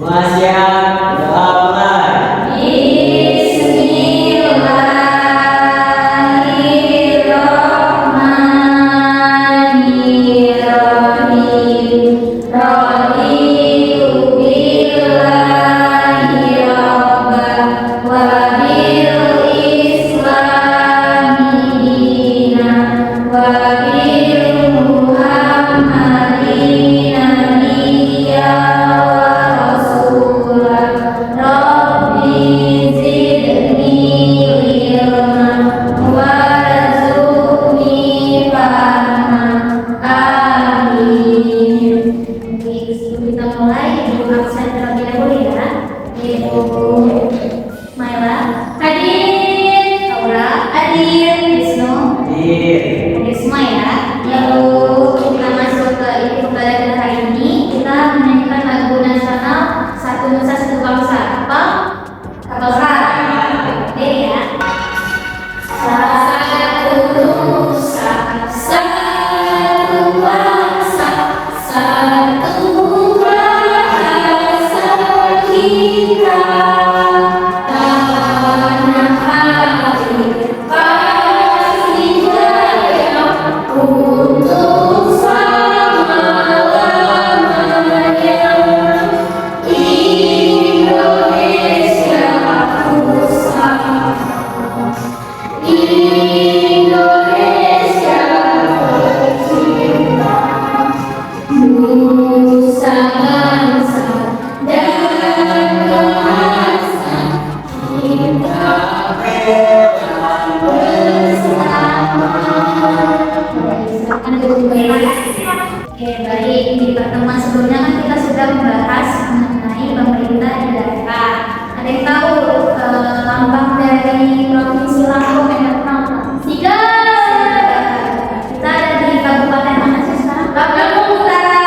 Semua siap, doa mulai. Bismillahirrahmanirrahim. Raditu billahi rabban wa bil islami dinan wa bil muhammadin nabiyyan wa rasulan. Rabbi zidni ilman warzuqni fahman. Amin. Oke, sebelum kita mulai, ibu absen terlebih dahulu ya, yaitu Maila hadir, Aura hadir, Wisnu hadir semua ya. Lalu kita masuk ke inti pembelajaran hari ini. Kita menyanyikan lagu nasional Satu Nusa Satu Bangsa. Apa? Bangsa. Oke ya. Satu Nusa, satu bangsa, satu bahasa kita. Tanah air pasti jaya untuk selama-lamanya. Indonesia pusat, Indonesia tercinta, nusa bangsa dan bahasa kita bersama. Oke, baik. Di pertemuan sebelumnya kan kita sudah membahas mengenai pemerintah di daerah. Ada yang tahu lambang dari provinsi Lampung yang terkenal? Tidak. Kita ada di kabupaten mana sih sekarang? Lampung Utara.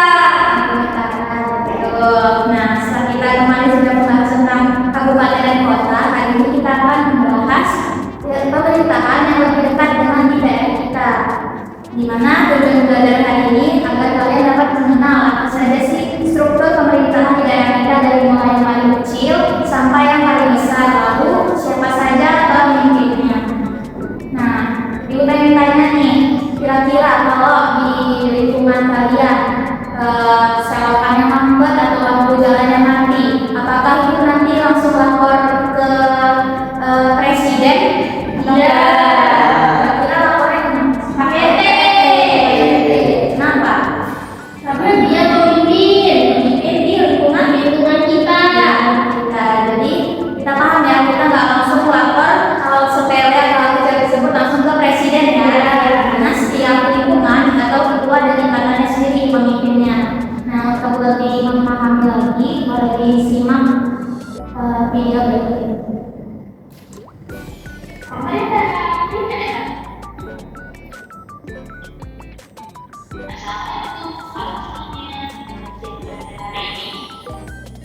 Lampung Utara. Betul. Nah, setelah kita kemarin sudah membahas tentang kabupaten dan kota, hari ini kita akan membahas pemerintahan yang lebih dekat dengan di daerah kita. Di mana tujuan belajar hari ini agar kalian dapat mengenal apa saja sih struktur pemerintahan di daerah kita, dari mulai yang paling kecil sampai yang paling besar, lalu siapa saja pemimpinnya. Nah, ibu pengen tanya nih, kira-kira kalau di lingkungan kalian selokannya mampet atau lampu jalannya mati, apakah itu nanti langsung lapor ke presiden? Tidak. Kira-kira lapornya pakai PT. Kenapa? Karena dia pemimpin di lingkungan kita. Jadi kita paham ya, kita nggak langsung lapor kalau sepele atau hal kecil tersebut langsung ke presiden ya. Karena setiap lingkungan atau ketua dan tingkatannya sendiri pemimpinnya. Nah, untuk lebih memahami lagi, boleh disimak video berikut ini.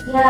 Ya.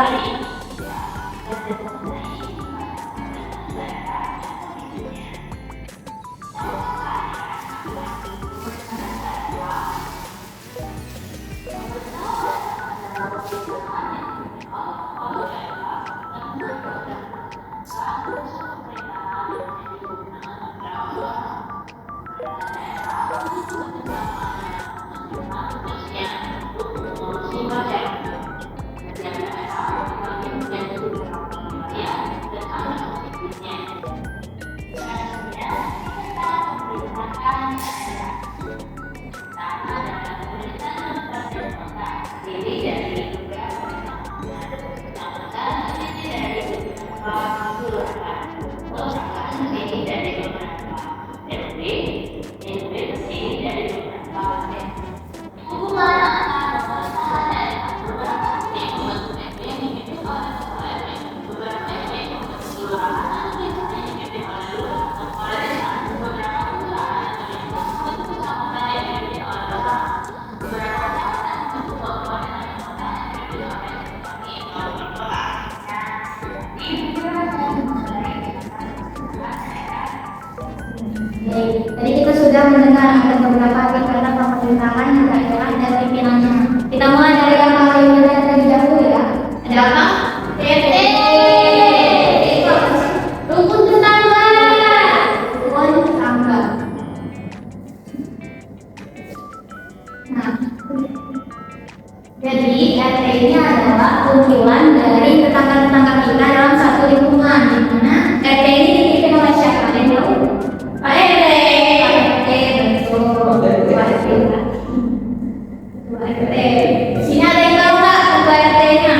Tadi kita sudah mendengar ada beberapa tingkatan pemerintahan yang daerah dan pimpinannya. Kita mulai dari yang paling rendah terlebih dahulu ya. Ada apa? perwakilan dari tetangga-tetangga kita dalam satu lingkungan, di mana RT ini dipimpin oleh siapa? Ada yang tahu? Pak RT. Pak RT, betul. Ketua RT. Ketua RT. Di sini ada yang tahu nggak ketua RT-nya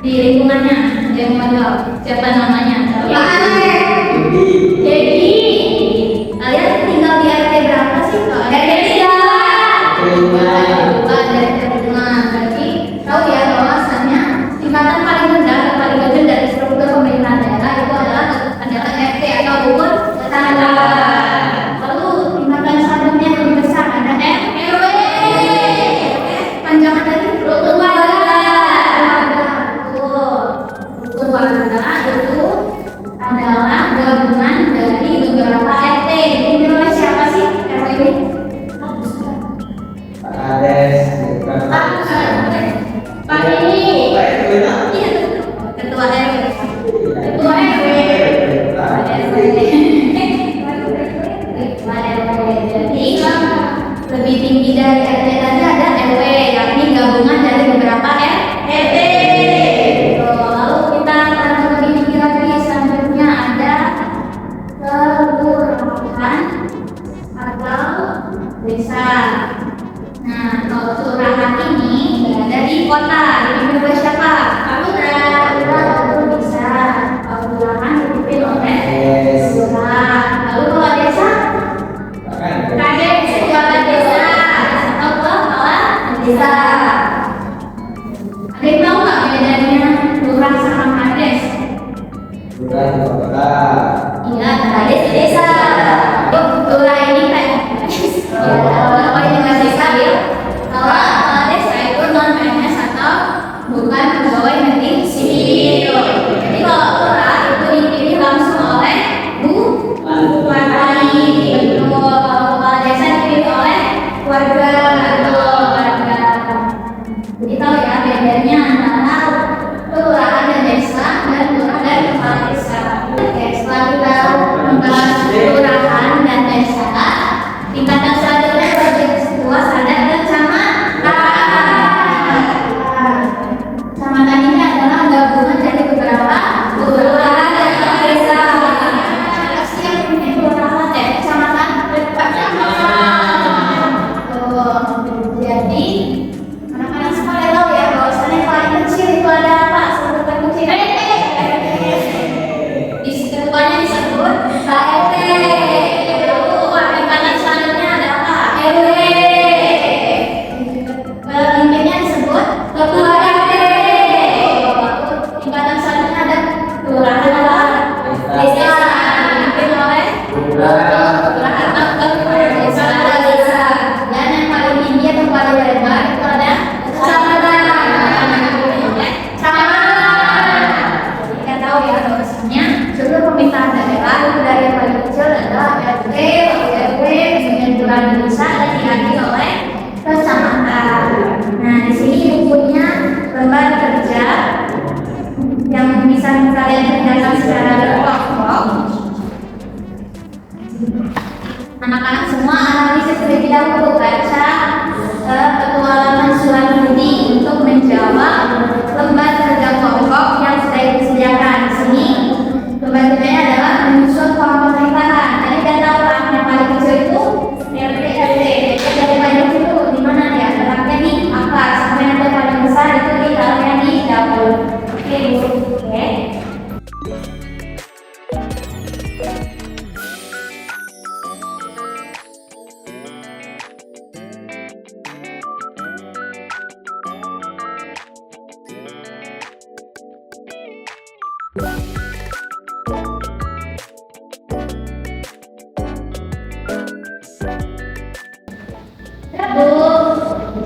di lingkungannya? Ada yang mau tahu? Siapa namanya? Pak Dedi. Kalian tinggal di RT berapa sih? RT 3. Berarti tahu ya bahwasannya tingkatan paling rendah dan paling kecil dari struktur pemerintahan daerah itu adalah RT atau rukun tetangga. Lalu tingkatan selanjutnya yang lebih besar ada RW. Panjangan dari rukun warga. Rukun warga itu adalah gabungan dari beberapa RT. Dipimpin oleh siapa sih RW ini? Pak ini. Iya, ketua RW. Ketua RW. Jadi lebih tinggi dari RT tadi ada RW, yakni gabungan dari beberapa RT. Lalu kita akan lebih tinggi lagi, selanjutnya ada kelurahan atau desa. Nah, kalau kelurahan ini berada di kota, dipimpin oleh siapa? Pak Lurah. Itu bisa. Kalau kelurahan dipimpin oleh lurah. Lalu kalau desa? Kades, kepala desa atau kepala desa. Ada yang tahu nggak bedanya lurah sama kades? Iya, kades di desa. Lurah ini kayak kalau ini nggak desa ya. Kalau desa itu non PNS atau bukan pegawai negeri sipil. Jadi kalau lurah itu dipilih langsung oleh bupati. Betul. Kalau desa dipilih oleh warga atau warga. Jadi tahu ya bedanya antara kelurahan dan desa dan lurah dan kepala desa. Oke, setelah kita membahas kelurahan dan desa, tingkatan selanjutnya lebih luas ada kecamatan. Kecamatan ini adalah gabungan dari beberapa kelurahan dan desa. Pasti yang punya kelurahan ya kecamatan. Jadi anak-anak sekolah tahu ya bahwasannya paling kecil itu ada apa? Sebut kecil. Ketuanya disebut Pak RT. Tingkatan selanjutnya ada apa? RW. Pemimpinnya disebut ketua RT. Tingkatan selanjutnya ada kelurahan apa? Desa. Dipimpin oleh kelurahan atau kepala desa. Dan yang paling tinggi atau paling lebar itu ada kecamatan. Kita tahu ya bahwasanya seluruh pemerintahan daerah dari yang paling kecil adalah RT, RW, kemudian kelurahan desa dan diganti oleh kecamatan. Nah, di sini bukunya lembar kerja yang bisa kalian kerjakan secara berkelompok. Anak-anak semua analisis terlebih dahulu, baca petualangan surat budi untuk menjawab lembar kerja kelompok yang sudah disediakan di sini. Lembar kerjanya adalah menyusun form pemerintahan. Tadi kita tahu kan yang paling kecil itu RT. Dari paling kecil itu di mana ya? Letaknya di akar. Sampai yang paling besar itu ditaruhnya di dapur. Oke, Bu. Oke.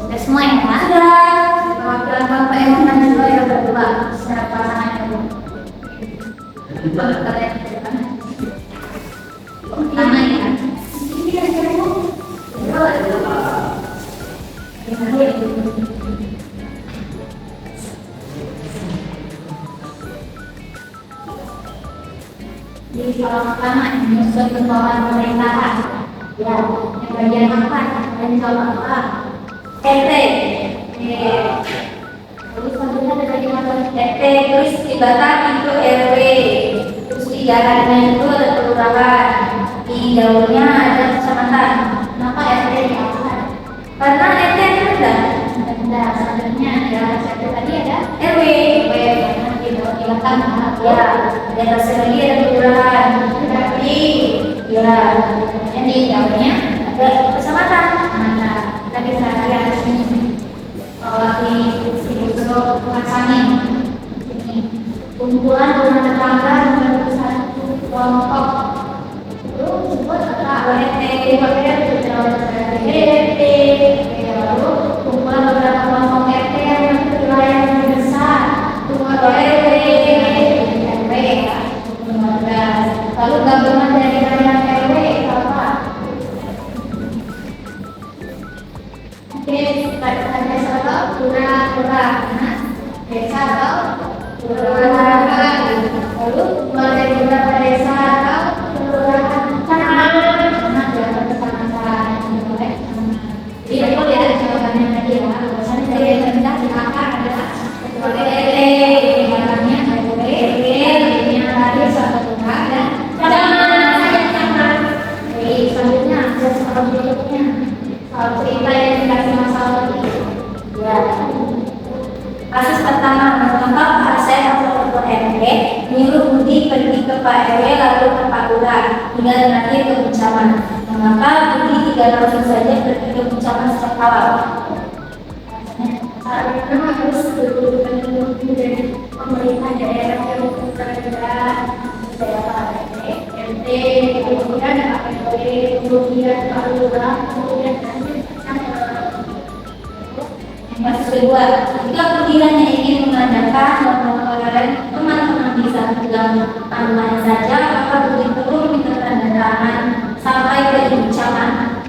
Sudah semua yang ada. Perwakilan Bapak yang menang juga yang berdua secara pasangan kamu. Pertama ya. Di kolom pertama menyusun ketuaan pemerintahan. Ya, yang bagian apa? Yang coba apa? RT. Terus selanjutnya ada bagian apa? RT, terus di Batam itu RW, terus di jalannya itu ada kelurahan, di daunnya ada kecamatan. Kenapa RT diangkat? Karena RT itu rendah, sebenarnya ya satu tadi ada RW, karena di Batam ya, di atasnya lagi ada kelurahan, tapi ya, jadi di daunnya ada kecamatan. Nah, kita bisa lihat di sini. Di Masangin ini kumpulan rumah tetangga membentuk satu kelompok itu disebut RT lalu kumpulan beberapa kelompok RT yang memiliki wilayah yang lebih besar RW lalu gabungan dari wilayah RW apa? Ada satu kelurahan, desa atau kelurahan, lalu mulai dari beberapa desa atau kelurahan kecamatan, jadi kalau lihat jawabannya tadi ya, biasanya dari yang rendah di akar adalah RT, jawabannya RW, yang tadi satu kelurahan dan kecamatan. Jadi selanjutnya ada soal berikutnya. Cerita yang dikasih masalah tadi ya. Kasus pertama, mengapa Pak saya atau Ketua RT menyuruh Budi pergi ke Pak RW lalu ke Pak Lurah hingga nanti ke Buncaman. Mengapa Budi tidak langsung saja pergi ke Buncaman sejak awal? Karena harus berhubungan dengan pemerintah daerah yang bekerja daerah RT, kemudian Pak RW, kemudian Pak Lurah, kemudian Kasus kedua, jika pemilihannya ingin mengadakan pembayaran teman-teman bisa bilang online saja, apakah perlu minta tanda tangan sampai ke Buncaman?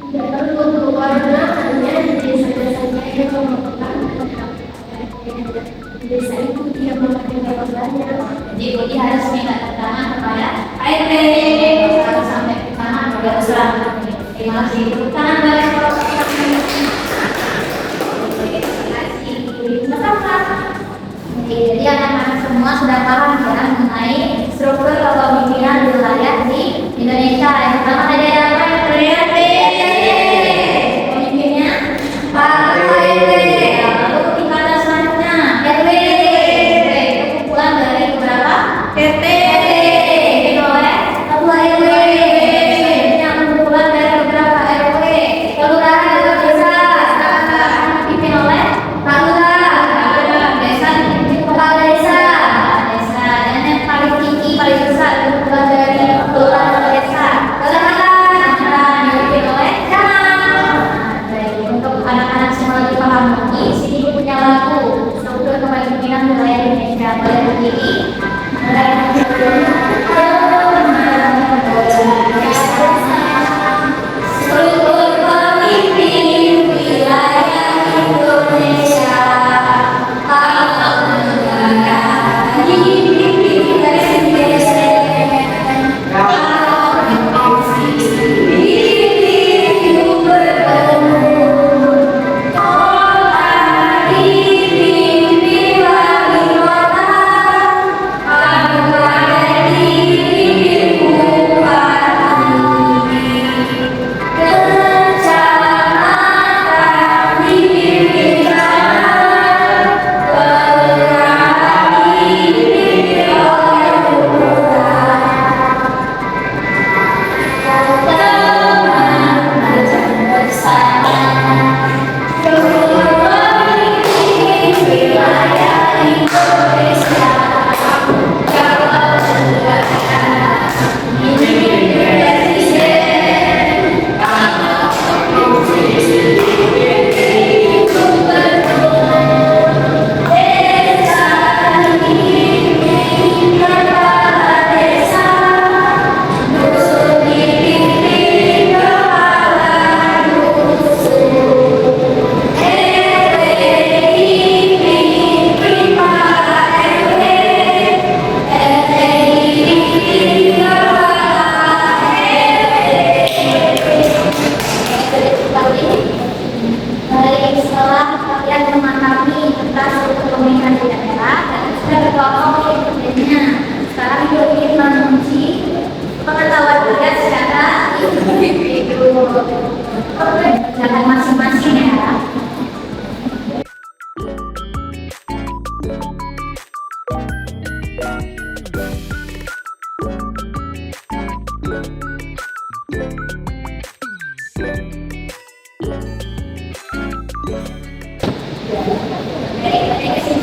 Tidak perlu karena hanya di desa-desanya yang memerlukan desa itu dia memakai banyak. Jadi Budi harus minta tanda tangan kepada RT harus sampai ke sana tidak usah. Terima kasih. Tangan balik. Jadi anak-anak semua sudah paham ya mengenai struktur kepemimpinan wilayah di Indonesia. Yang pertama tadi ada apa? RT. Pemimpinnya Pak RT. Lalu tingkatan selanjutnya RW. Itu kumpulan dari beberapa RT dipimpin oleh Ketua RW. Yang kumpulan dari beberapa RW. Kelurahan atau desa dipimpin oleh Pak Lurah. Paling besar kumpulan dari kelurahan atau desa. Kelurahan dipimpin oleh camat. Untuk anak-anak semua lebih paham lagi, sini punya lagu struktur kepemimpinan wilayah Indonesia. Boleh berdiri. Struktur pemimpin wilayah Indonesia.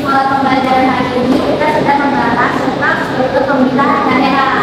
pembelajaran hari ini kita sudah membahas tentang struktur pemerintahan daerah.